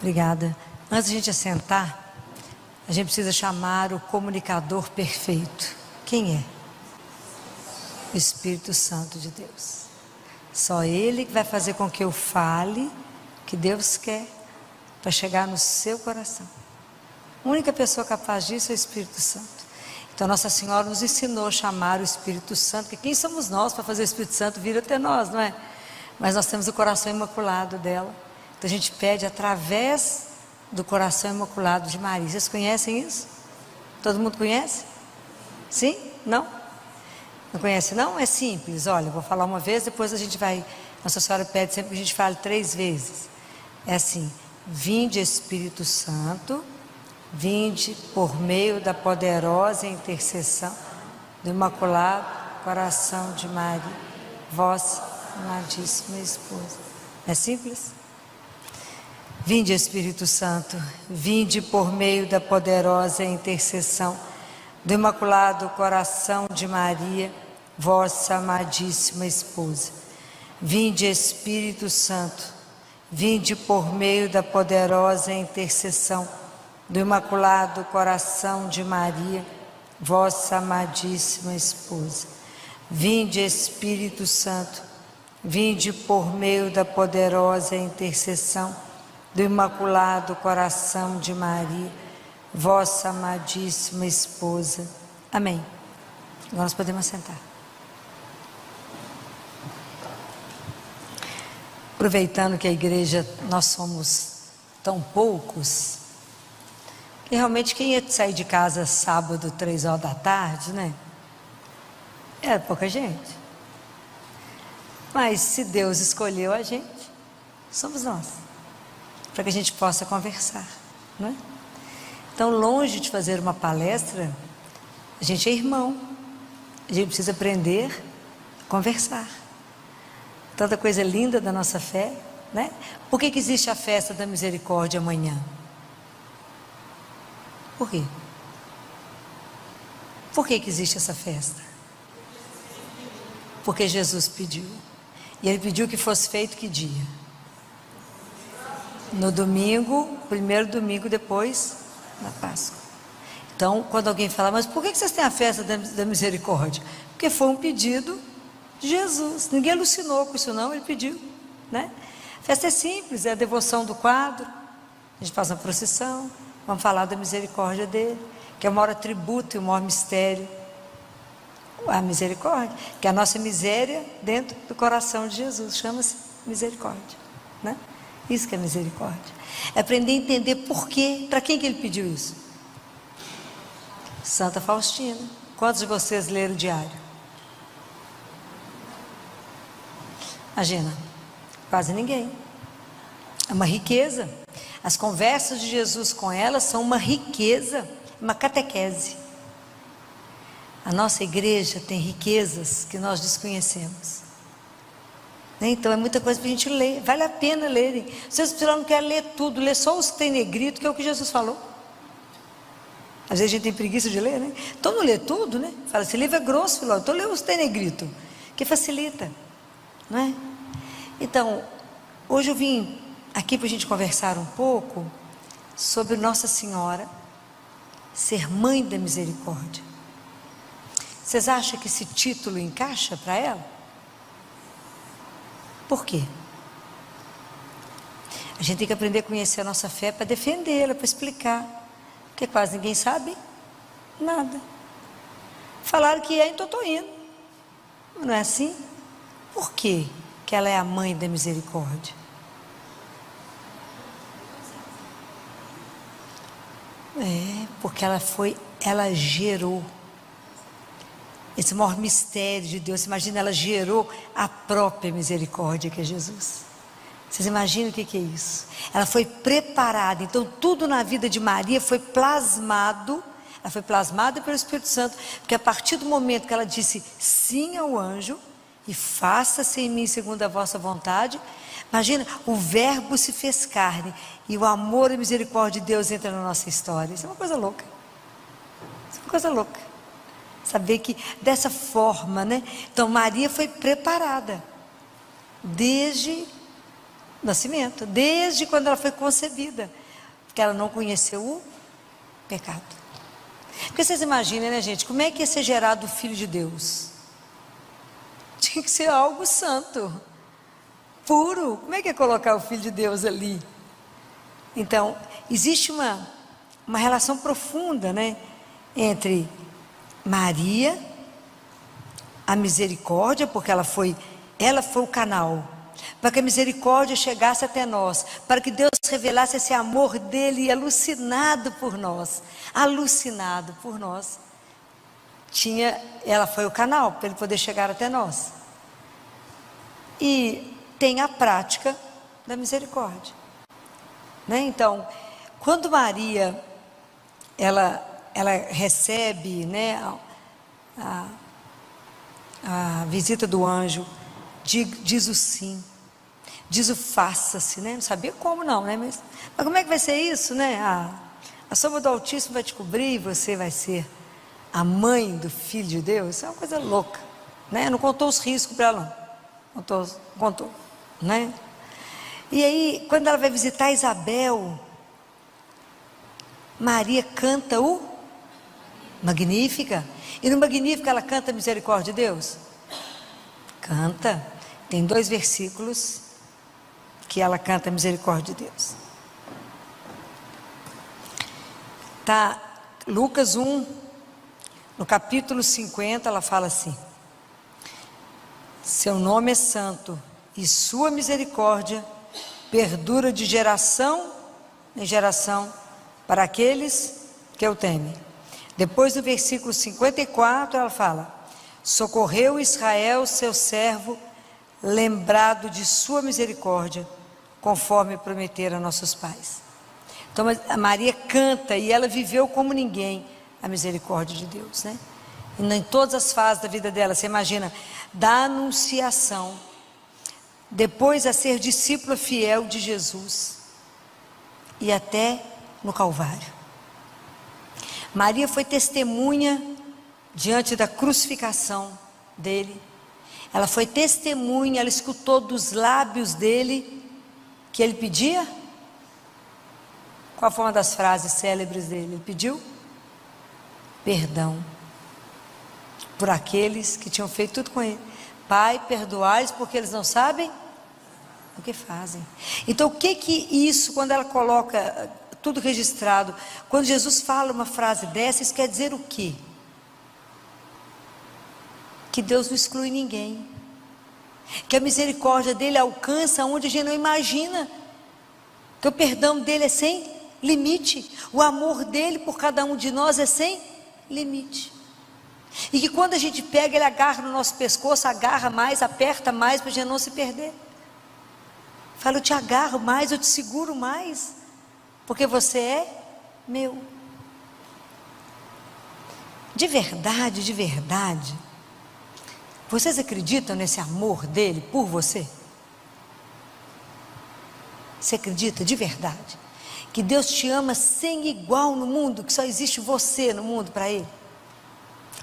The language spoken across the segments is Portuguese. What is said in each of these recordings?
Obrigada. Antes de a gente assentar, a gente precisa chamar o comunicador perfeito. Quem é? O Espírito Santo de Deus. Só Ele que vai fazer com que eu fale o que Deus quer para chegar no seu coração. A única pessoa capaz disso é o Espírito Santo. Então Nossa Senhora nos ensinou a chamar o Espírito Santo, porque quem somos nós para fazer o Espírito Santo vir até nós, não é? Mas nós temos o coração imaculado dela. Então a gente pede através do coração imaculado de Maria. Vocês conhecem isso? Todo mundo conhece? Sim? Não? Não conhece não? É simples, olha, eu vou falar uma vez, depois a gente vai, Nossa Senhora pede sempre que a gente fale 3 vezes. É assim: vinde Espírito Santo, vinde por meio da poderosa intercessão do Imaculado Coração de Maria, vossa amadíssima esposa. É simples? Vinde Espírito Santo, vinde por meio da poderosa intercessão do Imaculado Coração de Maria, vossa amadíssima esposa. Vinde Espírito Santo, vinde por meio da poderosa intercessão do Imaculado Coração de Maria, vossa amadíssima esposa. Vinde Espírito Santo, vinde por meio da poderosa intercessão do Imaculado Coração de Maria, vossa amadíssima esposa. Amém. Agora nós podemos sentar. Aproveitando que a igreja, nós somos tão poucos, que realmente quem ia sair de casa sábado, 3 horas da tarde, né? Era pouca gente. Mas se Deus escolheu a gente, somos nós, para que a gente possa conversar, não é? Então, longe de fazer uma palestra, a gente é irmão, a gente precisa aprender a conversar. Tanta coisa linda da nossa fé, né? Por que existe a festa da misericórdia amanhã? Por quê? Por que existe essa festa? Porque Jesus pediu. E Ele pediu que fosse feito que dia? No domingo, primeiro domingo depois da Páscoa. Então, quando alguém fala, mas por que vocês têm a festa da misericórdia? Porque foi um pedido de Jesus. Ninguém alucinou com isso não, Ele pediu, né? A festa é simples, é a devoção do quadro. A gente faz uma procissão, vamos falar da misericórdia dele, que é o maior atributo e o maior mistério. A misericórdia, que é a nossa miséria dentro do coração de Jesus, chama-se misericórdia, né? Isso que é misericórdia. É aprender a entender por quê, para quem que Ele pediu isso. Santa Faustina. Quantos de vocês leram o diário? Imagina, quase ninguém. É uma riqueza. As conversas de Jesus com ela são uma riqueza, uma catequese. A nossa igreja tem riquezas que nós desconhecemos. Então é muita coisa para a gente ler, vale a pena lerem. Vocês não querem ler tudo, lê só os que tem negrito, que é o que Jesus falou. Às vezes a gente tem preguiça de ler, né? Então não lê tudo, né? Fala, esse livro é grosso, filho. Então lê os que tem negrito, que facilita, não é? Então, hoje eu vim aqui para a gente conversar um pouco sobre Nossa Senhora ser Mãe da Misericórdia. Vocês acham que esse título encaixa para ela? Por quê? A gente tem que aprender a conhecer a nossa fé para defendê-la, para explicar. Porque quase ninguém sabe nada. Falaram que é, então estou indo. Não é assim? Por quê que ela é a Mãe da Misericórdia? Porque ela gerou esse maior mistério de Deus. Imagina, ela gerou a própria misericórdia, que é Jesus. Vocês imaginam o que é isso? Ela foi preparada. Então tudo na vida de Maria foi plasmado. Ela foi plasmada pelo Espírito Santo, porque a partir do momento que ela disse sim ao anjo, e faça-se em mim segundo a vossa vontade, imagina, o verbo se fez carne, e o amor e a misericórdia de Deus entra na nossa história. Isso é uma coisa louca. Isso é uma coisa louca. Saber que dessa forma, né? Então Maria foi preparada desde nascimento, desde quando ela foi concebida, porque ela não conheceu o pecado. Porque vocês imaginem, né, gente, como é que ia ser gerado o Filho de Deus? Tinha que ser algo santo, puro. Como é que ia colocar o Filho de Deus ali? Então, existe uma relação profunda, né, entre Maria, a misericórdia, porque ela foi o canal, para que a misericórdia chegasse até nós, para que Deus revelasse esse amor dele alucinado por nós, ela foi o canal para ele poder chegar até nós. E tem a prática da misericórdia, né? Então, quando Maria ela recebe, né, a visita do anjo, diz o sim, diz o faça-se, né? Não sabia como não, né? Mas como é que vai ser isso, né? A sombra do Altíssimo vai te cobrir e você vai ser a mãe do Filho de Deus. Isso é uma coisa louca, né? Não contou os riscos para ela, não. Contou, né? E aí, quando ela vai visitar Isabel, Maria canta o Magnífica. E no Magnífica ela canta a misericórdia de Deus? Canta. Tem 2 versículos que ela canta a misericórdia de Deus. Tá, Lucas 1, no capítulo 50, ela fala assim: seu nome é santo e sua misericórdia perdura de geração em geração para aqueles que o temem. Depois do versículo 54 ela fala: socorreu Israel seu servo, lembrado de sua misericórdia, conforme prometeram a nossos pais. Então a Maria canta, e ela viveu como ninguém a misericórdia de Deus, né? E em todas as fases da vida dela, você imagina, da anunciação, depois a ser discípula fiel de Jesus, e até no Calvário. Maria foi testemunha diante da crucificação dele. Ela foi testemunha, ela escutou dos lábios dele que ele pedia. Qual foi uma das frases célebres dele? Ele pediu perdão por aqueles que tinham feito tudo com ele. Pai, perdoai-os porque eles não sabem o que fazem. Então, o que isso, quando ela coloca tudo registrado, quando Jesus fala uma frase dessa, isso quer dizer o quê? Que Deus não exclui ninguém, que a misericórdia dele alcança onde a gente não imagina, que o perdão dele é sem limite, o amor dele por cada um de nós é sem limite, e que quando a gente pega, ele agarra no nosso pescoço, agarra mais, aperta mais, para a gente não se perder. Fala: eu te agarro mais, eu te seguro mais, porque você é meu. De verdade, vocês acreditam nesse amor dele por você? Você acredita de verdade que Deus te ama sem igual no mundo, que só existe você no mundo para ele?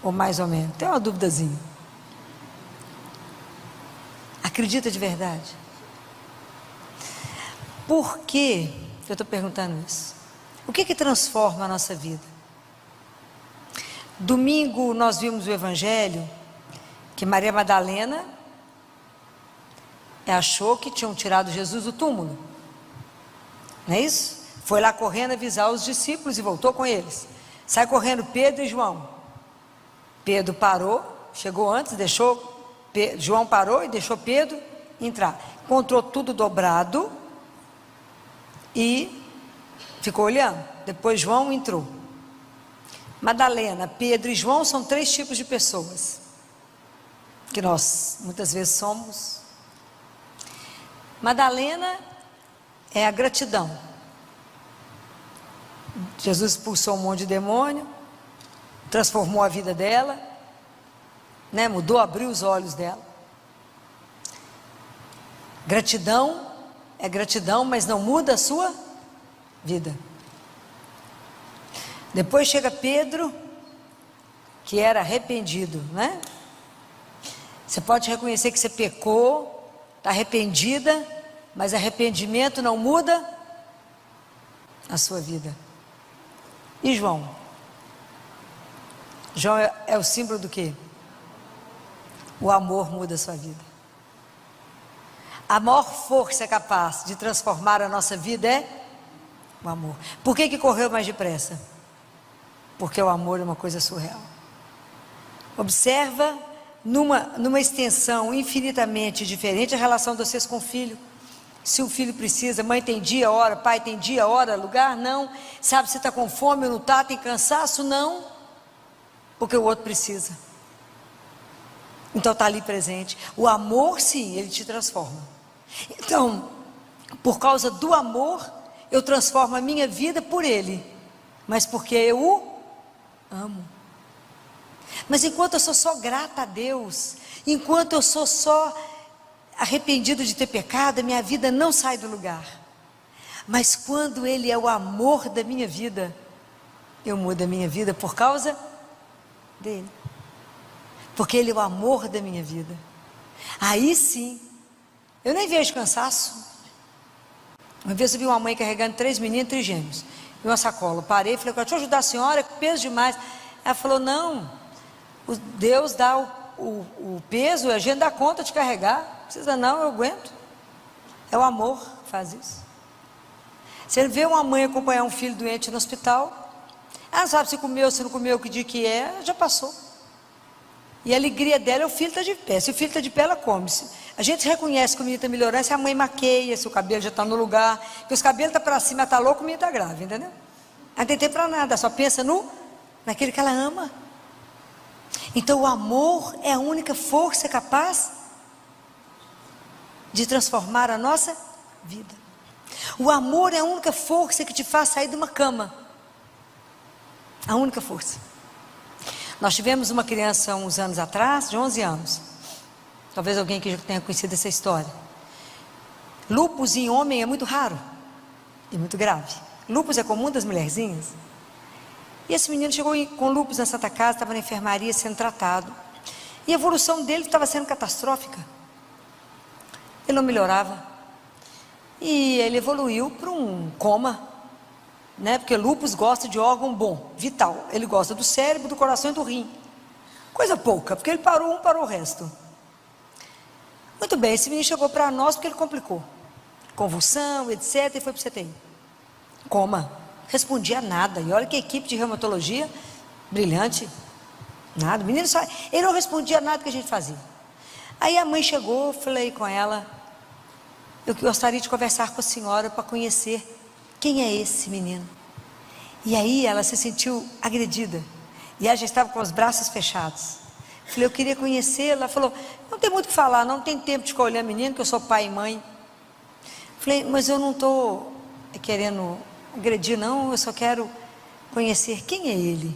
Ou mais ou menos? Tem uma duvidazinha. Acredita de verdade? Por que eu estou perguntando isso? O que transforma a nossa vida? Domingo nós vimos o Evangelho que Maria Madalena achou que tinham tirado Jesus do túmulo, não é isso? Foi lá correndo avisar os discípulos e voltou com eles. Sai correndo Pedro e João. Pedro parou, chegou antes, João parou e deixou Pedro entrar. Encontrou tudo dobrado e ficou olhando. Depois João entrou. Madalena, Pedro e João são 3 tipos de pessoas que nós muitas vezes somos. Madalena é a gratidão. Jesus expulsou um monte de demônio, transformou a vida dela, né? Mudou, abriu os olhos dela. Gratidão é gratidão, mas não muda a sua vida. Depois chega Pedro, que era arrependido, né? Você pode reconhecer que você pecou, está arrependida, mas arrependimento não muda a sua vida. E João? João é o símbolo do quê? O amor muda a sua vida. A maior força capaz de transformar a nossa vida é o amor. Por que correu mais depressa? Porque o amor é uma coisa surreal. Observa numa extensão infinitamente diferente a relação de vocês com o filho. Se o filho precisa, mãe tem dia, hora, pai tem dia, hora, lugar? Não. Sabe se está com fome ou não está, tem cansaço? Não. Porque o outro precisa. Então está ali presente. O amor, sim, ele te transforma. Então, por causa do amor, eu transformo a minha vida por ele. Mas porque eu o amo. Mas enquanto eu sou só grata a Deus, enquanto eu sou só arrependido de ter pecado, a minha vida não sai do lugar. Mas quando Ele é o amor da minha vida, eu mudo a minha vida por causa dele. Porque Ele é o amor da minha vida. Aí sim, eu nem vejo cansaço. Uma vez eu vi uma mãe carregando 3 meninos trigêmeos e uma sacola. Eu parei e falei: deixa eu ajudar a senhora, é peso demais. Ela falou: não, Deus dá o peso, a gente dá conta de carregar. Não precisa não, eu aguento. É o amor que faz isso. Você vê uma mãe acompanhar um filho doente no hospital, ela não sabe se comeu, se não comeu, que dia que é, já passou. E a alegria dela é o filho está de pé. Se o filho está de pé, ela come. A gente reconhece que o menino está melhorando, se a mãe maqueia, se o cabelo já está no lugar, porque os cabelos estão para cima, está louco, o menino está grave, entendeu? Ela não tem tempo para nada, só pensa naquele que ela ama. Então o amor é a única força capaz de transformar a nossa vida. O amor é a única força que te faz sair de uma cama. A única força. Nós tivemos uma criança uns anos atrás, de 11 anos. Talvez alguém que já tenha conhecido essa história. Lúpus em homem é muito raro e muito grave. Lúpus é comum das mulherzinhas. E esse menino chegou com lúpus na Santa Casa, estava na enfermaria sendo tratado. E a evolução dele estava sendo catastrófica. Ele não melhorava. E ele evoluiu para um coma, né? Porque lúpus gosta de órgão bom, vital. Ele gosta do cérebro, do coração e do rim. Coisa pouca, porque ele parou um, parou o resto. Muito bem, esse menino chegou para nós porque ele complicou. Convulsão, etc. E foi para o CTI. Coma. Respondia nada. E olha que equipe de reumatologia brilhante. Nada. O menino só, ele não respondia nada que a gente fazia. Aí a mãe chegou, falei com ela: eu gostaria de conversar com a senhora para conhecer quem é esse menino. E aí ela se sentiu agredida. E ela já estava com os braços fechados. Falei: eu queria conhecê-la. Ela falou: não tem muito o que falar, não tem tempo de ficar olhando menino, que eu sou pai e mãe. Falei: mas eu não estou querendo agredir não, eu só quero conhecer quem é ele.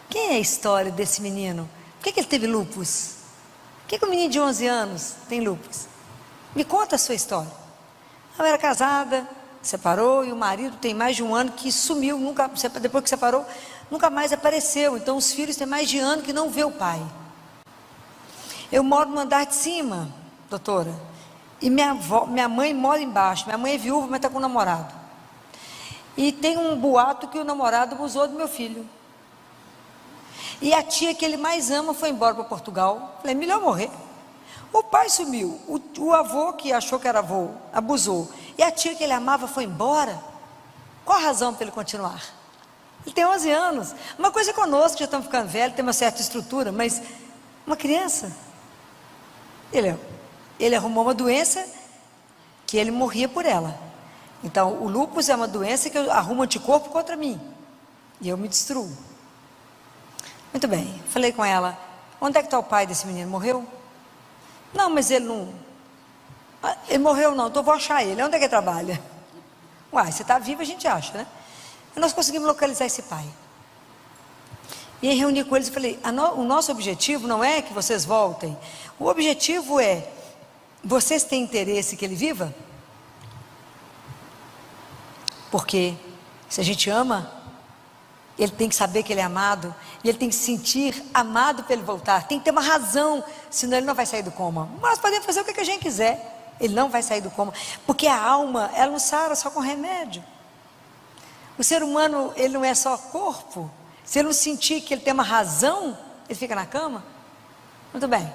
Quem é a história desse menino? Por que ele teve lúpus? Por que o menino de 11 anos tem lúpus? Me conta a sua história. Ela era casada, separou, e o marido tem mais de 1 ano que sumiu, depois que separou, nunca mais apareceu. Então os filhos têm mais de 1 ano que não vê o pai. Eu moro no andar de cima, doutora, e minha mãe mora embaixo. Minha mãe é viúva, mas está com um namorado. E tem um boato que o namorado abusou do meu filho. E a tia que ele mais ama foi embora para Portugal. Falei: melhor morrer. O pai sumiu, o avô que achou que era avô abusou, e a tia que ele amava foi embora. Qual a razão para ele continuar? Ele tem 11 anos. Uma coisa é conosco, que já estamos ficando velhos, tem uma certa estrutura, mas uma criança, ele arrumou uma doença que ele morria por ela. Então o lúpus é uma doença que eu arrumo anticorpo contra mim e eu me destruo. Muito bem, falei com ela: onde é que está o pai desse menino? Morreu? Não, mas ele não... Ele morreu não, então eu vou achar ele. Onde é que ele trabalha? Uai, você está vivo, a gente acha, né? E nós conseguimos localizar esse pai. E aí reuni com eles e falei: o nosso objetivo não é que vocês voltem. O objetivo é: vocês têm interesse que ele viva? Porque se a gente ama, ele tem que saber que ele é amado, e ele tem que se sentir amado para ele voltar. Tem que ter uma razão, senão ele não vai sair do coma. Mas podemos fazer o que a gente quiser. Ele não vai sair do coma, porque a alma, ela não sara só com remédio. O ser humano, ele não é só corpo. Se ele não sentir que ele tem uma razão, ele fica na cama. Muito bem.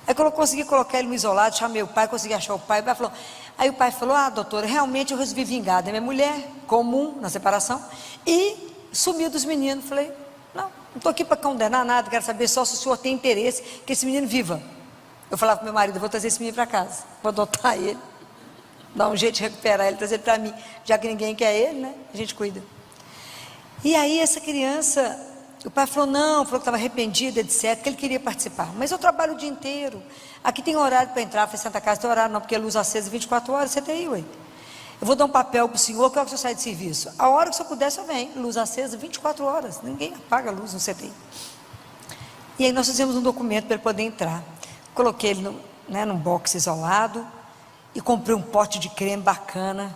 Aí quando eu consegui colocar ele no isolado, chamei o pai, consegui achar o pai falou. Aí o pai falou, doutora, realmente eu resolvi vingar da minha mulher, comum, na separação, e sumiu dos meninos. Falei, não estou aqui para condenar nada, quero saber só se o senhor tem interesse que esse menino viva. Eu falava para meu marido, eu vou trazer esse menino para casa, vou adotar ele, dar um jeito de recuperar ele, trazer ele para mim, já que ninguém quer ele, né? A gente cuida. E aí essa criança, o pai falou que estava arrependido, etc, que ele queria participar, mas eu trabalho o dia inteiro, aqui tem horário para entrar. Eu falei, Santa Casa tem horário não, porque é luz acesa 24 horas, você tem aí, ué. Eu vou dar um papel para o senhor, que hora que o senhor sai de serviço? A hora que o senhor puder, o senhor vem, luz acesa 24 horas, ninguém apaga a luz no CTI. E aí nós fizemos um documento para ele poder entrar. Coloquei ele num box isolado e comprei um pote de creme bacana.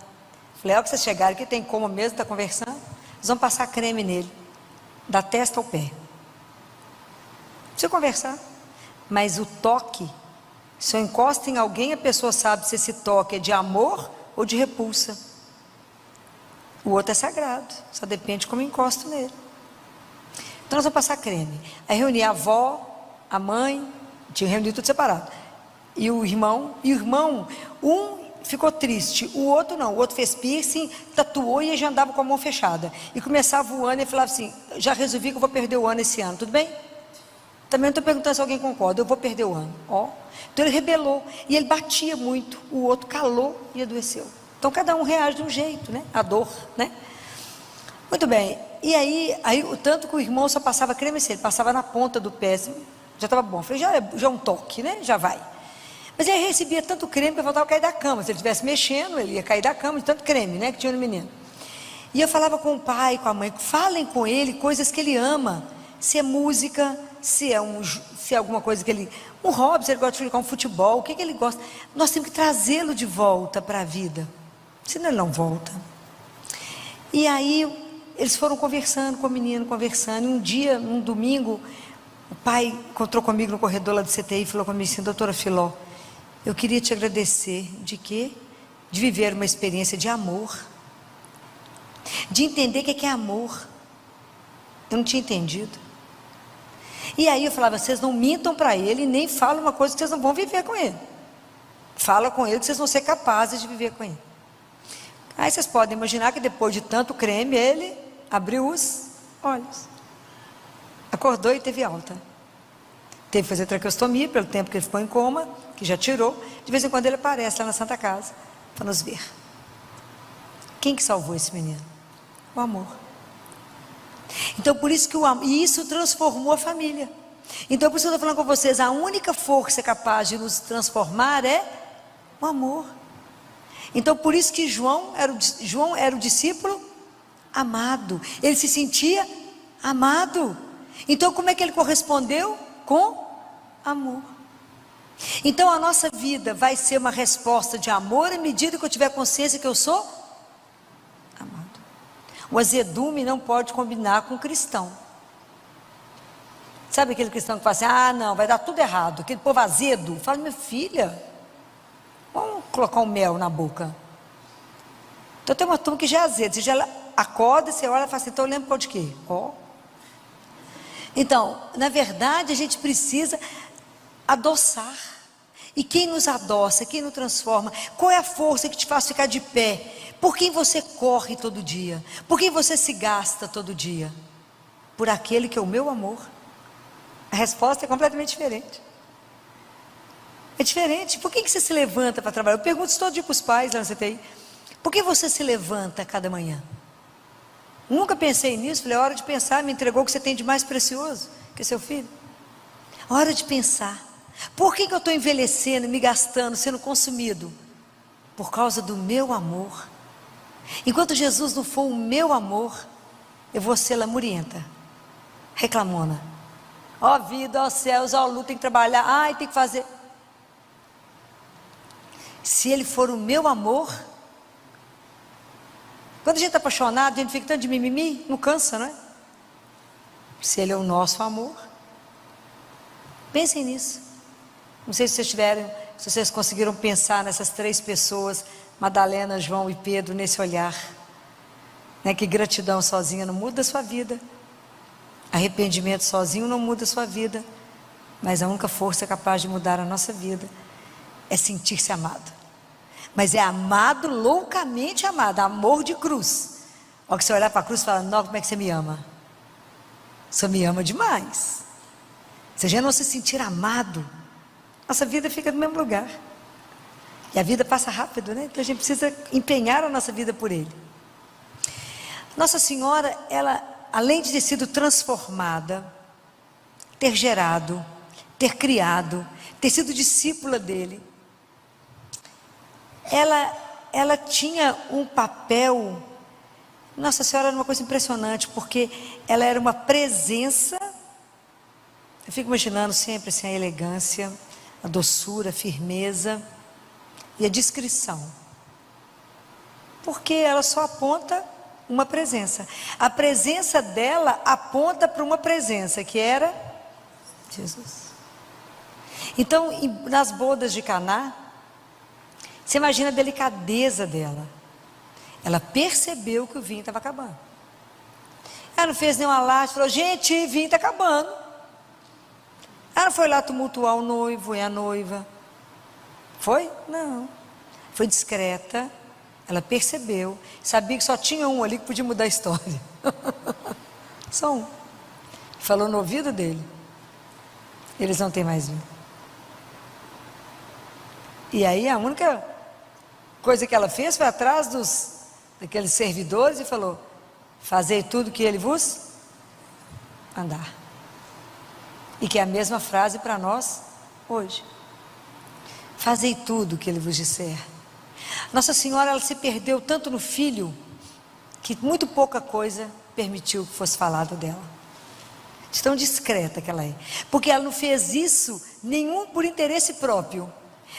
Falei, que vocês chegaram aqui, tem como mesmo, está conversando? Nós vamos passar creme nele, da testa ao pé. Não precisa conversar. Mas o toque, se eu encosto em alguém, a pessoa sabe se esse toque é de amor ou de repulsa. O outro é sagrado, só depende de como eu encosto nele. Então nós vamos passar creme. Aí reuni a avó, a mãe, tinha reunido tudo separado, e o irmão, um ficou triste, o outro não, o outro fez piercing, tatuou e já andava com a mão fechada, e começava o ano e falava assim, já resolvi que eu vou perder o ano esse ano, tudo bem? Também não estou perguntando se alguém concorda, eu vou perder o ano, então ele rebelou, e ele batia muito, o outro calou e adoeceu. Então cada um reage de um jeito, né? A dor, né? Muito bem, e aí o tanto que o irmão só passava creme, ele passava na ponta do pé, já estava bom. Falei, já é um toque, né? Já vai. Mas ele recebia tanto creme que eu faltava cair da cama. Se ele estivesse mexendo, ele ia cair da cama de tanto creme, né? Que tinha no menino. E eu falava com o pai, com a mãe, falem com ele coisas que ele ama. Se é música, se é alguma coisa que ele... Um hobby, se ele gosta de jogar um futebol, o que ele gosta. Nós temos que trazê-lo de volta para a vida. Senão ele não volta. E aí, eles foram conversando com o menino, conversando. E um dia, num domingo... O pai encontrou comigo no corredor lá do CTI e falou comigo assim, doutora Filó, eu queria te agradecer de quê? De viver uma experiência de amor, de entender o que é amor. Eu não tinha entendido. E aí eu falava, vocês não mintam para ele, nem falam uma coisa que vocês não vão viver com ele. Fala com ele que vocês vão ser capazes de viver com ele. Aí vocês podem imaginar que depois de tanto creme, ele abriu os olhos. Acordou e teve alta. Teve que fazer traqueostomia pelo tempo que ele ficou em coma, que já tirou. De vez em quando ele aparece lá na Santa Casa para nos ver. Quem que salvou esse menino? O amor. Então por isso que e isso transformou a família. Então por isso que eu estou falando com vocês, a única força capaz de nos transformar é o amor. Então por isso que João era o discípulo amado. Ele se sentia amado. Então como é que ele correspondeu? Com amor. Então a nossa vida vai ser uma resposta de amor à medida que eu tiver consciência que eu sou amado. O azedume não pode combinar com o cristão. Sabe aquele cristão que fala assim, não, vai dar tudo errado, aquele povo azedo. Fala, minha filha, vamos colocar um mel na boca. Então tem uma turma que já é azedo. Você já acorda, você olha e fala assim, então eu lembro de quê? Então, na verdade, a gente precisa adoçar. E quem nos adoça, quem nos transforma? Qual é a força que te faz ficar de pé? Por quem você corre todo dia? Por quem você se gasta todo dia? Por aquele que é o meu amor. A resposta é completamente diferente. É diferente. Por que você se levanta para trabalhar? Eu pergunto isso todo dia para os pais lá no CTI. Por que você se levanta cada manhã? Nunca pensei nisso. Falei, é hora de pensar. Me entregou o que você tem de mais precioso, que é seu filho. Hora de pensar. Por que eu estou envelhecendo, me gastando, sendo consumido? Por causa do meu amor. Enquanto Jesus não for o meu amor, eu vou ser lamurienta, reclamona. Ó vida, ó céus, ó luta, tem que trabalhar, ai, tem que fazer. Se ele for o meu amor, quando a gente está apaixonado, a gente fica tanto de mimimi, não cansa, não é? Se ele é o nosso amor, pensem nisso. Não sei se vocês se vocês conseguiram pensar nessas 3 pessoas, Madalena, João e Pedro, nesse olhar, né? Que gratidão sozinha não muda a sua vida, arrependimento sozinho não muda a sua vida, mas a única força capaz de mudar a nossa vida é sentir-se amado. Mas é amado, loucamente amado, amor de cruz. Ao que você olhar para a cruz e falar, não, como é que você me ama? Você me ama demais. Se a gente não se sentir amado, nossa vida fica no mesmo lugar. E a vida passa rápido, né? Então a gente precisa empenhar a nossa vida por Ele. Nossa Senhora, ela, além de ter sido transformada, ter gerado, ter criado, ter sido discípula dele, ela tinha um papel. Nossa Senhora era uma coisa impressionante, porque ela era uma presença. Eu fico imaginando sempre assim, a elegância, a doçura, a firmeza e a discrição, porque ela só aponta uma presença. A presença dela aponta para uma presença, que era Jesus. Então, nas bodas de Caná, você imagina a delicadeza dela. Ela percebeu que o vinho estava acabando. Ela não fez nenhum alarde, falou, gente, o vinho está acabando. Ela não foi lá tumultuar o noivo e a noiva. Foi? Não. Foi discreta. Ela percebeu, sabia que só tinha um ali que podia mudar a história. Só um. Falou no ouvido dele. Eles não têm mais vinho. E aí a única coisa que ela fez foi atrás daqueles servidores e falou, fazei tudo que ele vos mandar. E que é a mesma frase para nós hoje. Fazei tudo que ele vos disser. Nossa Senhora, ela se perdeu tanto no Filho, que muito pouca coisa permitiu que fosse falado dela. De tão discreta que ela é. Porque ela não fez isso nenhum por interesse próprio,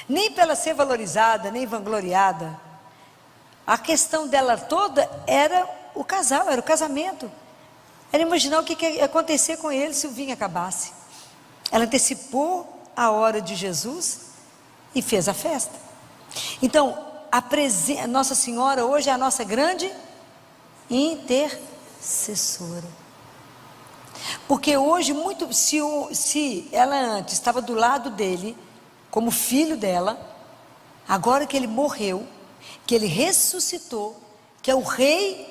nem pela ser valorizada, nem vangloriada. A questão dela toda era o casal, era o casamento. Era imaginar o que ia acontecer com ele se o vinho acabasse. Ela antecipou a hora de Jesus e fez a festa. Então, Nossa Senhora hoje é a nossa grande intercessora. Porque hoje, se ela antes estava do lado dele, como filho dela, agora que ele morreu, que ele ressuscitou, que é o Rei,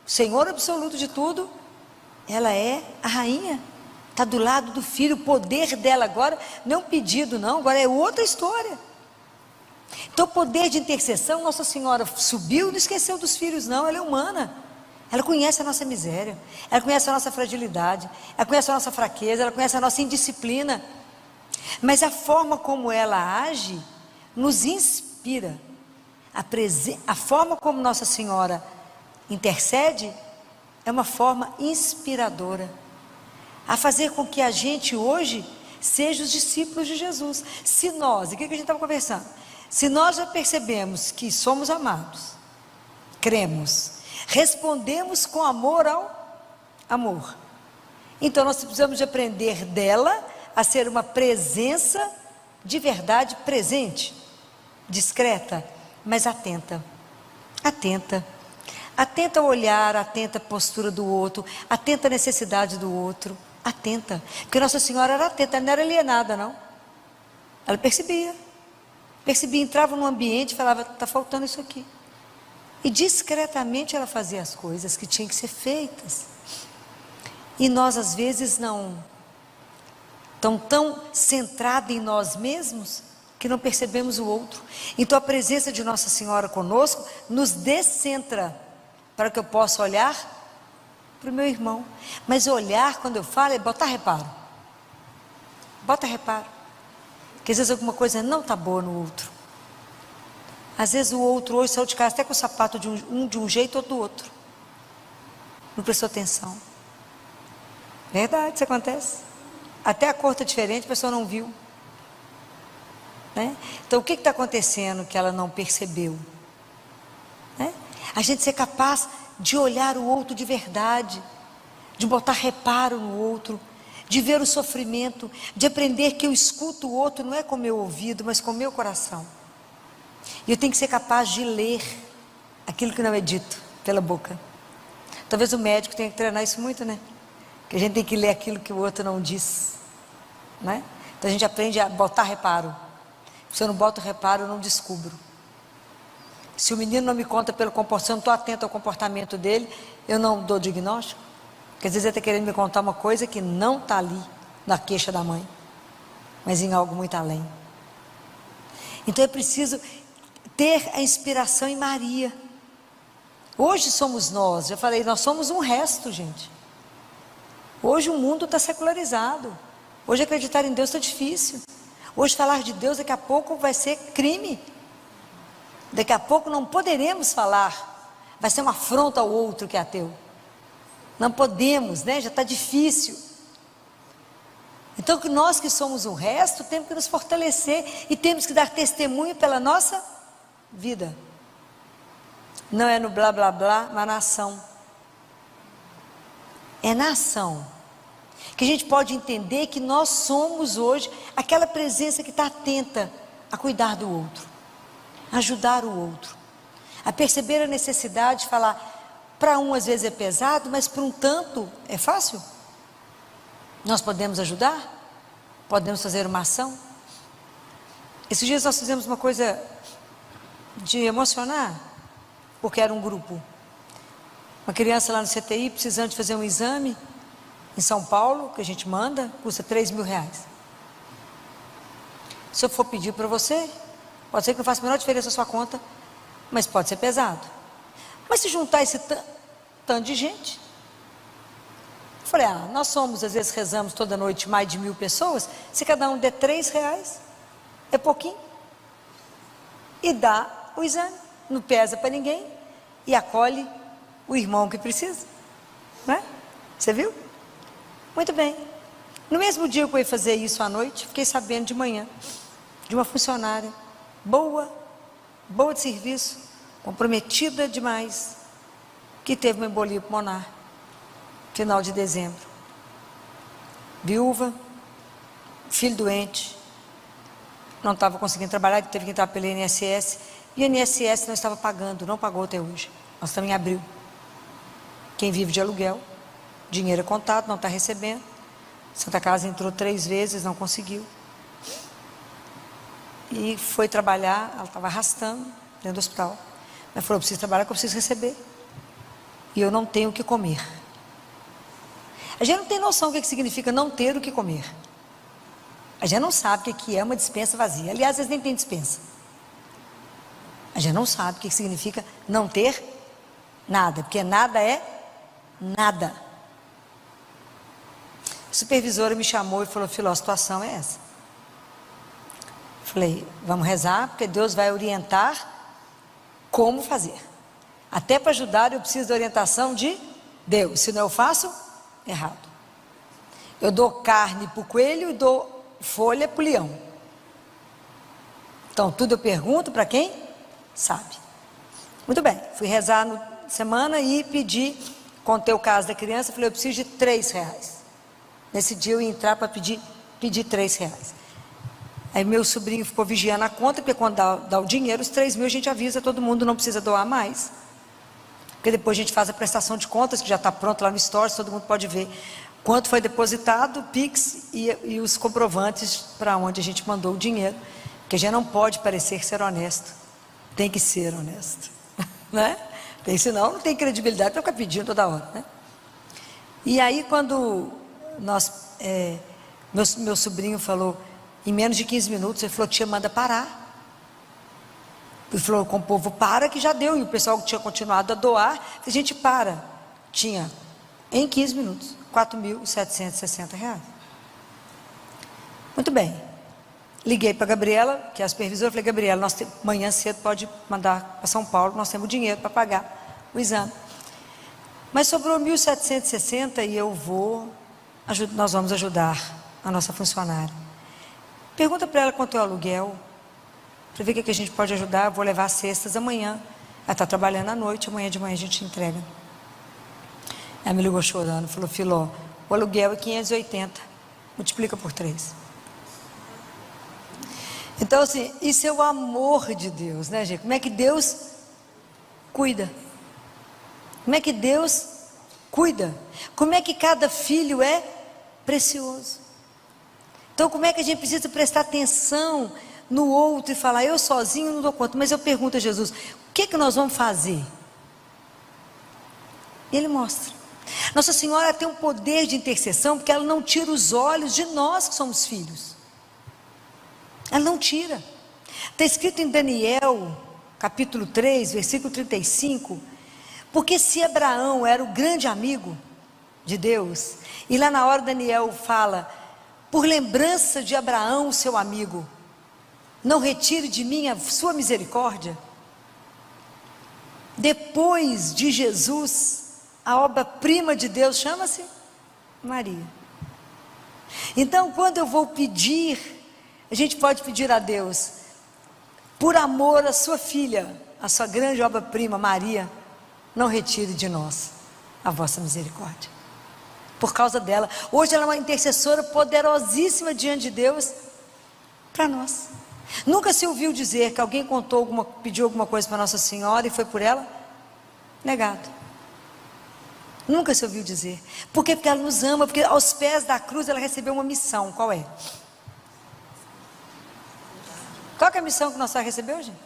o Senhor absoluto de tudo, ela é a rainha. Está do lado do Filho. O poder dela agora não é um pedido, não, agora é outra história. Então o poder de intercessão, Nossa Senhora subiu, não esqueceu dos filhos não, ela é humana. Ela conhece a nossa miséria, ela conhece a nossa fragilidade, ela conhece a nossa fraqueza, ela conhece a nossa indisciplina. Mas a forma como ela age nos inspira. A forma como Nossa Senhora intercede é uma forma inspiradora, a fazer com que a gente hoje seja os discípulos de Jesus. Se nós, e o que a gente estava conversando? Se nós já percebemos que somos amados, cremos, respondemos com amor ao amor, então nós precisamos de aprender dela a ser uma presença de verdade presente, discreta, mas atenta. Atenta ao olhar, atenta à postura do outro, atenta à necessidade do outro, atenta. Porque Nossa Senhora era atenta, ela não era alienada não. Ela percebia, entrava no ambiente e falava, está faltando isso aqui. E discretamente ela fazia as coisas que tinham que ser feitas. E nós às vezes não, tão centrada em nós mesmos, que não percebemos o outro. Então a presença de Nossa Senhora conosco nos descentra, para que eu possa olhar para o meu irmão. Mas olhar, quando eu falo, é botar reparo. Bota reparo. Porque às vezes alguma coisa não está boa no outro. Às vezes o outro hoje saiu de casa até com o sapato de um jeito ou do outro. Não prestou atenção. Verdade, isso acontece. Até a cor está diferente, a pessoa não viu. Né? Então o que está acontecendo que ela não percebeu? Né? A gente ser capaz de olhar o outro de verdade, de botar reparo no outro, de ver o sofrimento, de aprender que eu escuto o outro não é com o meu ouvido, mas com o meu coração. E eu tenho que ser capaz de ler aquilo que não é dito pela boca. Talvez o médico tenha que treinar isso muito, né? Que a gente tem que ler aquilo que o outro não diz, né? Então a gente aprende a botar reparo. Se eu não boto reparo, eu não descubro. Se o menino não me conta pelo comportamento, se eu não estou atento ao comportamento dele, eu não dou diagnóstico. Porque às vezes ele está querendo me contar uma coisa que não está ali na queixa da mãe, mas em algo muito além. Então é preciso ter a inspiração em Maria. Hoje somos nós, já falei, nós somos um resto, gente. Hoje o mundo está secularizado. Hoje acreditar em Deus está difícil. Hoje falar de Deus daqui a pouco vai ser crime. Daqui a pouco não poderemos falar. Vai ser uma afronta ao outro que é ateu. Não podemos, né? Já está difícil. Então nós que somos o resto temos que nos fortalecer e temos que dar testemunho pela nossa vida. Não é no blá blá blá, mas na ação. É na ação que a gente pode entender que nós somos hoje aquela presença que está atenta a cuidar do outro, a ajudar o outro, a perceber a necessidade de falar. Para um às vezes é pesado, mas para um tanto é fácil. Nós podemos ajudar, podemos fazer uma ação. Esses dias nós fizemos uma coisa de emocionar, porque era um grupo. Uma criança lá no CTI precisando de fazer um exame em São Paulo, que a gente manda, custa R$3.000. Se eu for pedir para você, pode ser que não faça a menor diferença na sua conta, mas pode ser pesado. Mas se juntar esse tanto de gente, eu falei, nós somos, às vezes rezamos toda noite mais de 1.000 pessoas, se cada um der R$3, é pouquinho, e dá o exame, não pesa para ninguém, e acolhe o irmão que precisa, não é? Você viu? Muito bem. No mesmo dia que eu ia fazer isso à noite, fiquei sabendo de manhã, de uma funcionária, boa de serviço, comprometida demais, que teve uma embolia pulmonar, final de dezembro. Viúva, filho doente, não estava conseguindo trabalhar, teve que entrar pelo INSS, e o INSS não estava pagando, não pagou até hoje. Nós estamos em abril. Quem vive de aluguel, dinheiro é contado, não está recebendo. Santa Casa entrou 3 vezes, não conseguiu. E foi trabalhar, ela estava arrastando dentro do hospital. Mas falou, eu preciso trabalhar, que eu preciso receber. E eu não tenho o que comer. A gente não tem noção do que significa não ter o que comer. A gente não sabe o que é uma despensa vazia. Aliás, às vezes nem tem despensa. A gente não sabe o que significa não ter nada, porque nada é nada. A supervisora me chamou e falou, filho, a situação é essa. Falei, vamos rezar, porque Deus vai orientar como fazer. Até para ajudar eu preciso da orientação de Deus, senão eu faço errado. Eu dou carne para o coelho e dou folha para o leão. Então tudo eu pergunto para quem sabe. Muito bem, fui rezar na semana e pedi, contei o caso da criança, falei, eu preciso de R$3. Nesse dia eu ia entrar para pedir R$3. Aí meu sobrinho ficou vigiando a conta, porque quando dá o dinheiro, os 3.000 a gente avisa todo mundo, não precisa doar mais. Porque depois a gente faz a prestação de contas, que já está pronto lá no Store, todo mundo pode ver quanto foi depositado, Pix e os comprovantes para onde a gente mandou o dinheiro. Porque a gente não pode parecer ser honesto, tem que ser honesto, né? Porque senão não tem credibilidade para ficar pedindo toda hora, né? E aí quando meu sobrinho falou, em menos de 15 minutos, ele falou, tia, manda parar. Ele falou, com o povo, para que já deu. E o pessoal que tinha continuado a doar, a gente para. Tinha, em 15 minutos, R$4.760. Muito bem. Liguei para a Gabriela, que é a supervisora, falei, Gabriela, amanhã cedo pode mandar para São Paulo, nós temos dinheiro para pagar o exame. Mas sobrou 1.760 e nós vamos ajudar a nossa funcionária. Pergunta para ela quanto é o aluguel, para ver o que a gente pode ajudar. Eu vou levar cestas amanhã. Ela está trabalhando à noite, amanhã de manhã a gente entrega. Ela me ligou chorando, falou, Filó, o aluguel é 580, multiplica por 3. Então assim, isso é o amor de Deus, né, gente? Como é que Deus cuida? Como é que Deus cuida? Como é que cada filho é precioso? Então como é que a gente precisa prestar atenção no outro e falar, eu sozinho não dou conta, mas eu pergunto a Jesus, o que que nós vamos fazer? E Ele mostra. Nossa Senhora tem um poder de intercessão, porque ela não tira os olhos de nós que somos filhos. Ela não tira. Está escrito em Daniel, capítulo 3, versículo 35, porque se Abraão era o grande amigo de Deus, e lá na hora Daniel fala, por lembrança de Abraão, seu amigo, não retire de mim a sua misericórdia. Depois de Jesus, a obra-prima de Deus chama-se Maria. Então, quando eu vou pedir, a gente pode pedir a Deus, por amor à sua filha, a sua grande obra-prima, Maria, não retire de nós a vossa misericórdia. Por causa dela, hoje ela é uma intercessora poderosíssima diante de Deus, para nós. Nunca se ouviu dizer que alguém pediu alguma coisa para Nossa Senhora e foi por ela negado. Nunca se ouviu dizer. Por quê? Porque ela nos ama, porque aos pés da cruz ela recebeu uma missão. Qual é? Qual que é a missão que Nossa Senhora recebeu, gente?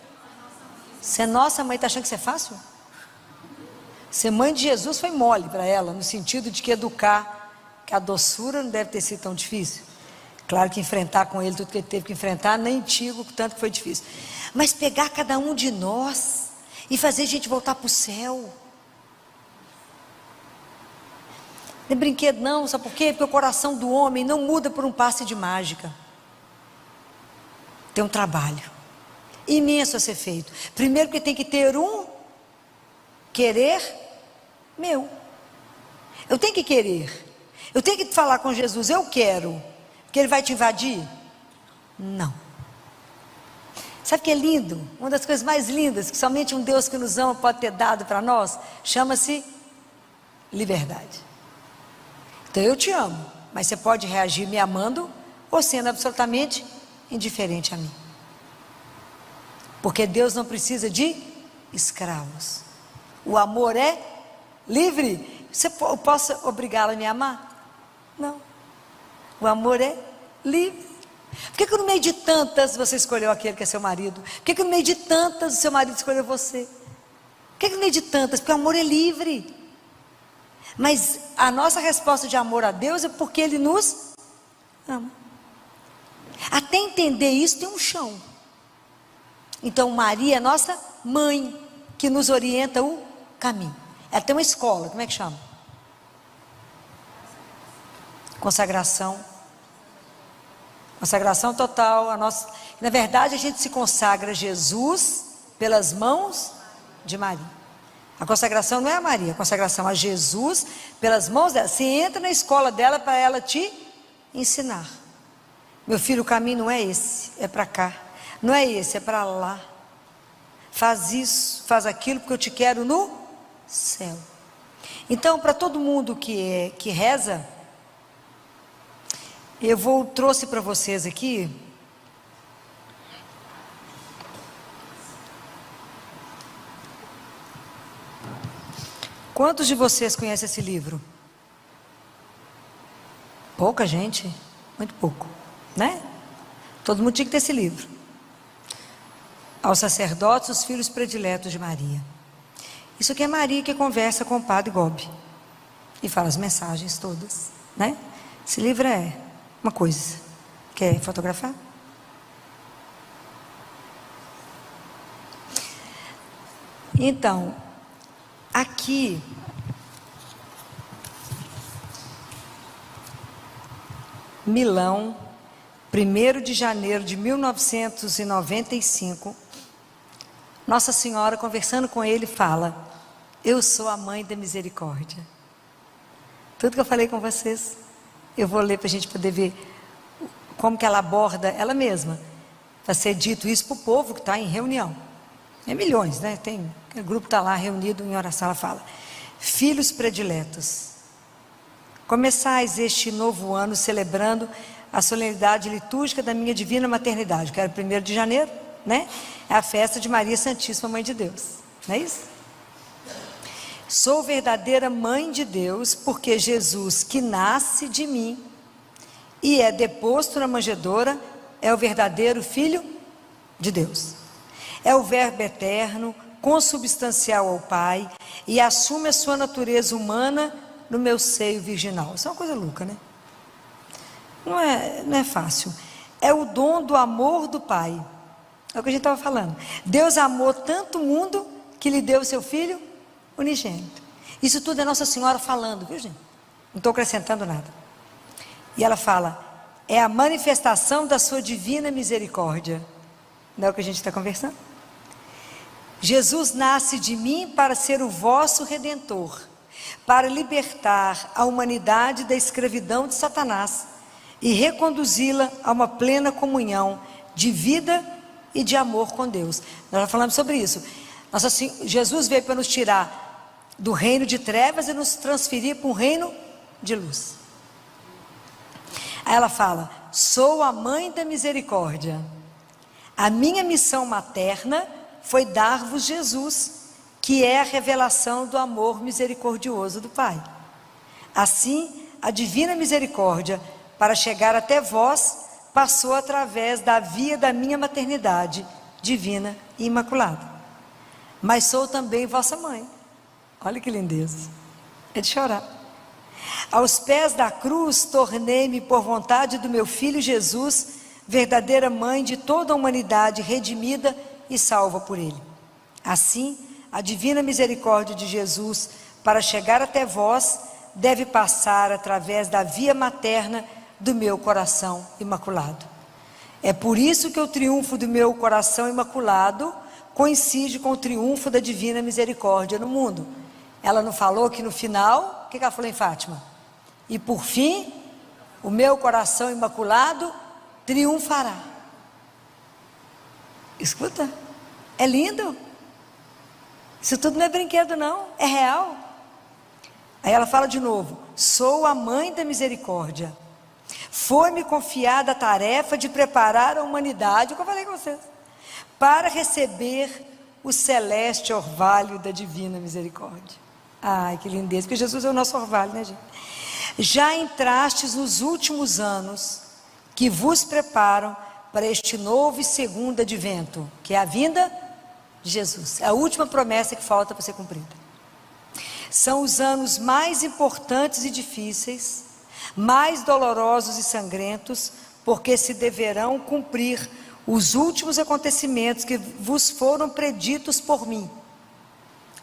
Ser nossa mãe, está achando que isso é fácil? Ser mãe de Jesus foi mole para ela, no sentido de que educar, que a doçura não deve ter sido tão difícil. Claro que enfrentar com ele tudo que ele teve que enfrentar, nem digo tanto que foi difícil. Mas pegar cada um de nós e fazer a gente voltar para o céu. Não é brinquedo não, sabe por quê? Porque o coração do homem não muda por um passe de mágica. Tem um trabalho imenso a ser feito. Primeiro porque tem que ter um querer meu. Eu tenho que querer. Eu tenho que falar com Jesus, eu quero. Que Ele vai te invadir? Não. Sabe o que é lindo? Uma das coisas mais lindas que somente um Deus que nos ama pode ter dado para nós, chama-se liberdade. Então eu te amo, mas você pode reagir me amando ou sendo absolutamente indiferente a mim. Porque Deus não precisa de escravos. O amor é livre. Eu posso obrigá-lo a me amar? Não. O amor é livre. Por que no meio de tantas você escolheu aquele que é seu marido? Por que no meio de tantas o seu marido escolheu você? Por que no meio de tantas? Porque o amor é livre. Mas a nossa resposta de amor a Deus é porque Ele nos ama. Até entender isso tem um chão. Então Maria é nossa mãe, que nos orienta o caminho. Ela tem uma escola, como é que chama? Consagração. Consagração total. Na verdade a gente se consagra a Jesus pelas mãos de Maria. A consagração não é a Maria, a consagração a Jesus pelas mãos dela. Você entra na escola dela para ela te ensinar. Meu filho, o caminho não é esse, é para cá. Não é esse, é para lá. Faz isso, faz aquilo, porque eu te quero no céu. Então, para todo mundo que reza, trouxe para vocês aqui quantos de vocês conhecem esse livro? Pouca gente, muito pouco, né? Todo mundo tinha que ter esse livro. Aos sacerdotes, os filhos prediletos de Maria. Isso aqui é Maria que conversa com o padre Gobi e fala as mensagens todas, né? Esse livro é uma coisa. Quer fotografar? Então, aqui Milão, 1º de janeiro de 1995, Nossa Senhora conversando com ele fala: eu sou a mãe da misericórdia. Tudo que eu falei com vocês, eu vou ler para a gente poder ver como que ela aborda ela mesma. Vai ser dito isso para o povo que está em reunião. É milhões, né? O grupo está lá reunido em oração. Ela fala: filhos prediletos, Começais este novo ano celebrando a solenidade litúrgica da minha divina maternidade, que era 1º de janeiro, né? É a festa de Maria Santíssima Mãe de Deus, não é isso? Sou verdadeira Mãe de Deus, porque Jesus, que nasce de mim e é deposto na manjedoura, é o verdadeiro Filho de Deus. É o Verbo eterno, consubstancial ao Pai, e assume a sua natureza humana no meu seio virginal. Isso é uma coisa louca, né? Não é fácil. É o dom do amor do Pai. É o que a gente estava falando. Deus amou tanto o mundo que lhe deu o seu Filho unigênito. Isso tudo é Nossa Senhora falando, viu, gente? Não estou acrescentando nada. E ela fala, é a manifestação da sua divina misericórdia. Não é o que a gente está conversando? Jesus nasce de mim para ser o vosso Redentor, para libertar a humanidade da escravidão de Satanás e reconduzi-la a uma plena comunhão de vida e de amor com Deus. Nós já falamos sobre isso. Jesus veio para nos tirar do reino de trevas e nos transferir para um reino de luz. Aí ela fala, sou a mãe da misericórdia. A minha missão materna foi dar-vos Jesus, que é a revelação do amor misericordioso do Pai. Assim, a divina misericórdia, para chegar até vós, passou através da via da minha maternidade, divina e imaculada. Mas sou também vossa mãe. Olha que lindeza. É de chorar. Aos pés da cruz, tornei-me, por vontade do meu Filho Jesus, verdadeira mãe de toda a humanidade redimida e salva por Ele. Assim, a divina misericórdia de Jesus, para chegar até vós, deve passar através da via materna do meu coração imaculado. É por isso que o triunfo do meu coração imaculado coincide com o triunfo da divina misericórdia no mundo. Ela não falou que no final, o que ela falou em Fátima? E por fim, o meu coração imaculado triunfará. Escuta, é lindo. Isso tudo não é brinquedo não, é real. Aí ela fala de novo, sou a mãe da misericórdia. Foi-me confiada a tarefa de preparar a humanidade, o que eu falei com vocês, para receber o celeste orvalho da divina misericórdia. Ai, que lindeza, porque Jesus é o nosso orvalho, né, gente? Já entrastes nos últimos anos que vos preparam para este novo e segundo advento, que é a vinda de Jesus. É a última promessa que falta para ser cumprida. São os anos mais importantes e difíceis, mais dolorosos e sangrentos, porque se deverão cumprir os últimos acontecimentos que vos foram preditos por mim.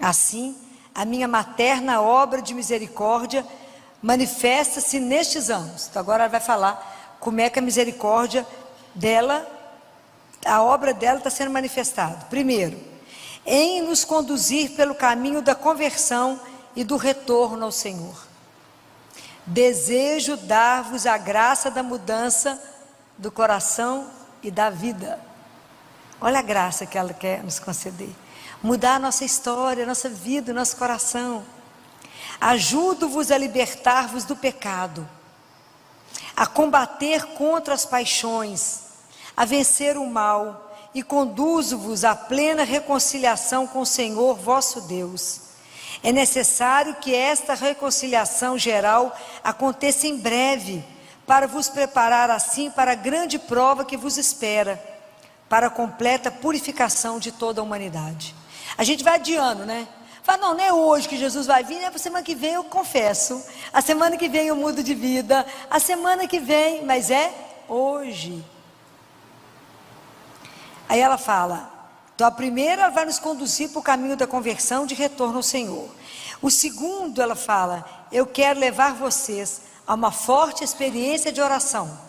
Assim, a minha materna obra de misericórdia manifesta-se nestes anos. Então agora ela vai falar como é que a misericórdia dela, a obra dela está sendo manifestada. Primeiro, em nos conduzir pelo caminho da conversão e do retorno ao Senhor. Desejo dar-vos a graça da mudança do coração e da vida. Olha a graça que ela quer nos conceder. Mudar a nossa história, a nossa vida, o nosso coração. Ajudo-vos a libertar-vos do pecado, a combater contra as paixões, a vencer o mal, e conduzo-vos à plena reconciliação com o Senhor vosso Deus. É necessário que esta reconciliação geral aconteça em breve, para vos preparar assim para a grande prova que vos espera, para a completa purificação de toda a humanidade. A gente vai adiando, né? Fala, não é hoje que Jesus vai vir, é para semana que vem eu confesso, a semana que vem eu mudo de vida, a semana que vem, mas é hoje. Aí ela fala, então a primeira ela vai nos conduzir para o caminho da conversão de retorno ao Senhor. O segundo ela fala, eu quero levar vocês a uma forte experiência de oração.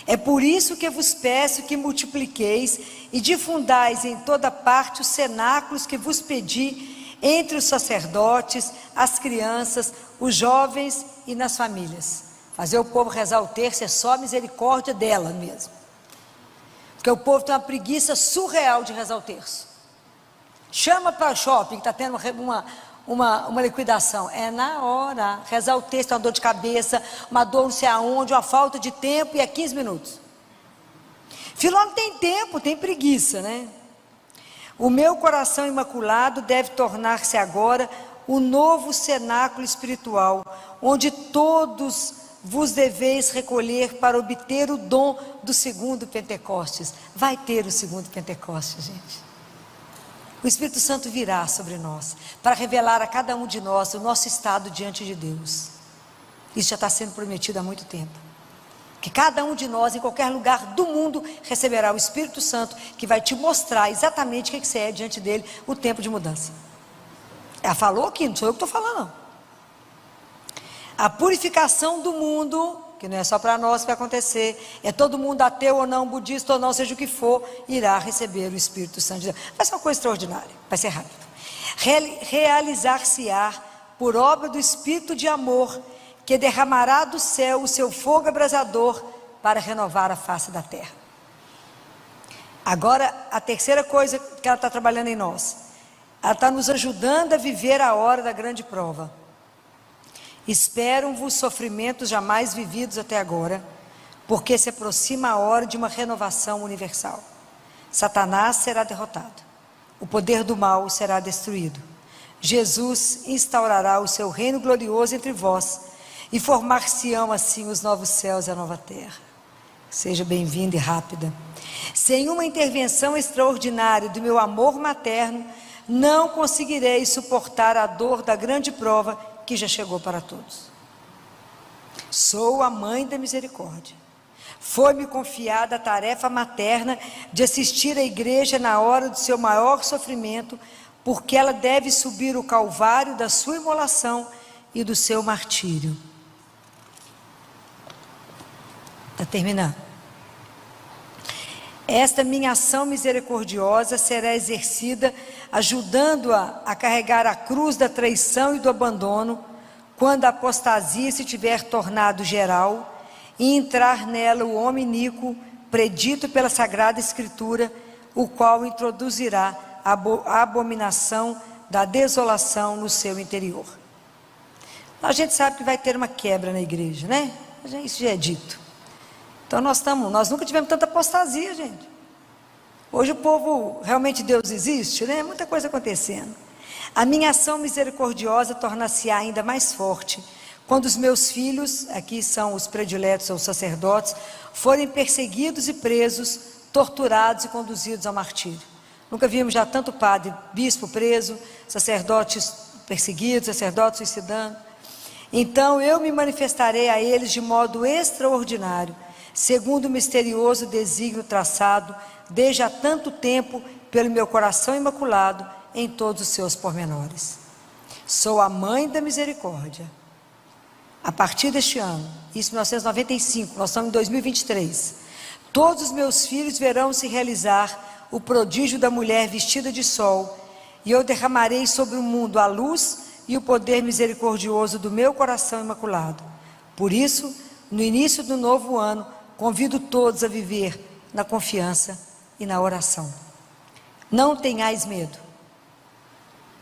É por isso que vos peço que multipliqueis e difundais em toda parte os cenáculos que vos pedi entre os sacerdotes, as crianças, os jovens e nas famílias. Fazer o povo rezar o terço é só a misericórdia dela mesmo. Porque o povo tem uma preguiça surreal de rezar o terço. Chama para o shopping que está tendo uma liquidação. É na hora. Rezar o texto, uma dor de cabeça, uma dor não sei aonde, uma falta de tempo, e é 15 minutos. Filó não tem tempo, tem preguiça, né? O meu coração imaculado deve tornar-se agora o novo cenáculo espiritual, onde todos vos deveis recolher para obter o dom do segundo Pentecostes. Vai ter o segundo Pentecostes, gente. O Espírito Santo virá sobre nós, para revelar a cada um de nós o nosso estado diante de Deus. Isso já está sendo prometido há muito tempo. Que cada um de nós, em qualquer lugar do mundo, receberá o Espírito Santo, que vai te mostrar exatamente o que você é diante dele, o tempo de mudança. Ela falou aqui, não sou eu que estou falando, não. A purificação do mundo, que não é só para nós que vai acontecer, é todo mundo, ateu ou não, budista ou não, seja o que for, irá receber o Espírito Santo de Deus. Vai ser uma coisa extraordinária, vai ser rápido. Realizar-se-á por obra do Espírito de amor, que derramará do céu o seu fogo abrasador para renovar a face da terra. Agora, a terceira coisa que ela está trabalhando em nós, ela está nos ajudando a viver a hora da grande prova. Esperam-vos sofrimentos jamais vividos até agora, porque se aproxima a hora de uma renovação universal. Satanás será derrotado, o poder do mal será destruído. Jesus instaurará o seu reino glorioso entre vós, e formar-se-ão assim os novos céus e a nova terra. Seja bem-vinda e rápida. Sem uma intervenção extraordinária do meu amor materno, não conseguirei suportar a dor da grande prova que já chegou para todos. Sou a mãe da misericórdia. Foi-me confiada a tarefa materna de assistir a igreja na hora do seu maior sofrimento, porque ela deve subir o calvário da sua imolação e do seu martírio. Está terminando. Esta minha ação misericordiosa será exercida, ajudando-a a carregar a cruz da traição e do abandono, quando a apostasia se tiver tornado geral, e entrar nela o homem iníquo, predito pela Sagrada Escritura, o qual introduzirá a abominação da desolação no seu interior. A gente sabe que vai ter uma quebra na igreja, né? Isso já é dito. Então nós nunca tivemos tanta apostasia, gente. Hoje o povo, realmente Deus existe, né? Muita coisa acontecendo. A minha ação misericordiosa torna-se ainda mais forte, quando os meus filhos, aqui são os prediletos ou sacerdotes, forem perseguidos e presos, torturados e conduzidos ao martírio. Nunca vimos já tanto padre, bispo preso, sacerdotes perseguidos, sacerdotes suicidando. Então eu me manifestarei a eles de modo extraordinário, segundo o misterioso desígnio traçado desde há tanto tempo pelo meu coração imaculado em todos os seus pormenores. Sou a mãe da misericórdia. A partir deste ano, isso em 1995, nós estamos em 2023, todos os meus filhos verão se realizar o prodígio da mulher vestida de sol, e eu derramarei sobre o mundo a luz e o poder misericordioso do meu coração imaculado. Por isso, no início do novo ano, convido todos a viver na confiança e na oração. Não tenhais medo.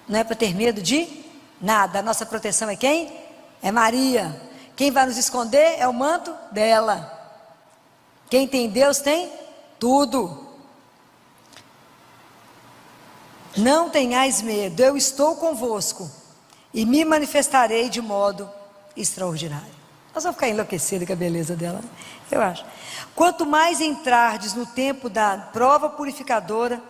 Não é para ter medo de nada. A nossa proteção é quem? É Maria. Quem vai nos esconder é o manto dela. Quem tem Deus tem tudo. Não tenhais medo, eu estou convosco e me manifestarei de modo extraordinário. Nós vamos ficar enlouquecidos com a beleza dela, eu acho. Quanto mais entrardes no tempo da prova purificadora,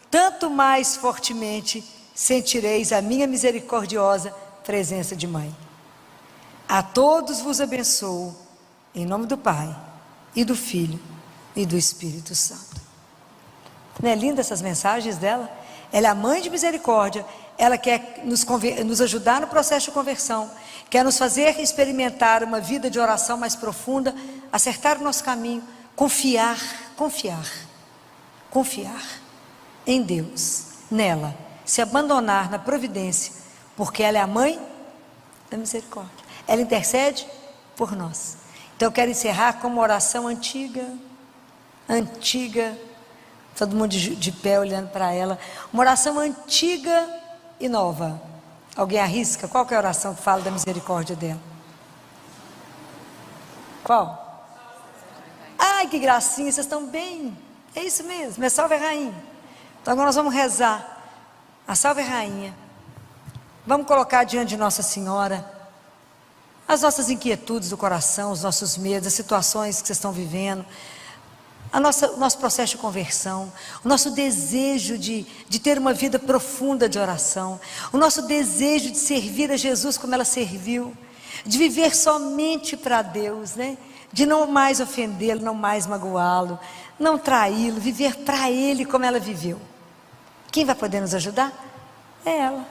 tanto mais fortemente sentireis a minha misericordiosa presença de mãe. A todos vos abençoo, em nome do Pai, e do Filho, e do Espírito Santo. Não é linda essas mensagens dela? Ela é a mãe de misericórdia, ela quer nos ajudar no processo de conversão, quer nos fazer experimentar uma vida de oração mais profunda, acertar o nosso caminho, confiar em Deus, nela, se abandonar na providência, porque ela é a mãe da misericórdia, ela intercede por nós. Então eu quero encerrar com uma oração antiga, Todo mundo de pé olhando para ela. Uma oração antiga e nova. Alguém arrisca? Qual que é a oração que fala da misericórdia dela? Qual? Ai, que gracinha, vocês estão bem. É isso mesmo, é Salve a Rainha. Então agora nós vamos rezar a Salve a Rainha. Vamos colocar diante de Nossa Senhora as nossas inquietudes do coração, os nossos medos, as situações que vocês estão vivendo, o nosso processo de conversão, o nosso desejo de ter uma vida profunda de oração, o nosso desejo de servir a Jesus como ela serviu, de viver somente para Deus, né? De não mais ofendê-lo, não mais magoá-lo, não traí-lo, viver para Ele como ela viveu. Quem vai poder nos ajudar? É ela.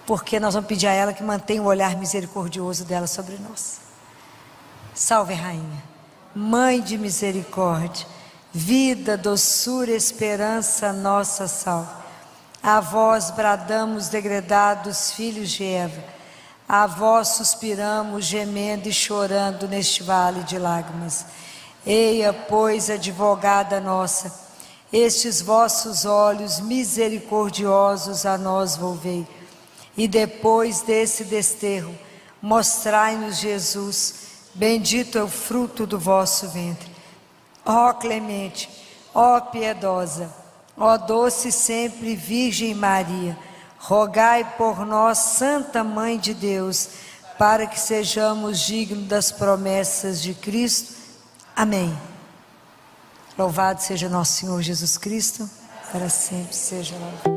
Porque nós vamos pedir a ela que mantenha o olhar misericordioso dela sobre nós. Salve, Rainha, Mãe de misericórdia, vida, doçura, esperança, nossa salve. A vós bradamos, degredados filhos de Eva, a vós suspiramos, gemendo e chorando neste vale de lágrimas. Eia, pois, advogada nossa, estes vossos olhos misericordiosos a nós volvei. E depois desse desterro, mostrai-nos Jesus, bendito é o fruto do vosso ventre. Ó clemente, ó piedosa, ó doce sempre Virgem Maria, rogai por nós, Santa Mãe de Deus, para que sejamos dignos das promessas de Cristo. Amém. Louvado seja nosso Senhor Jesus Cristo, para sempre seja louvado.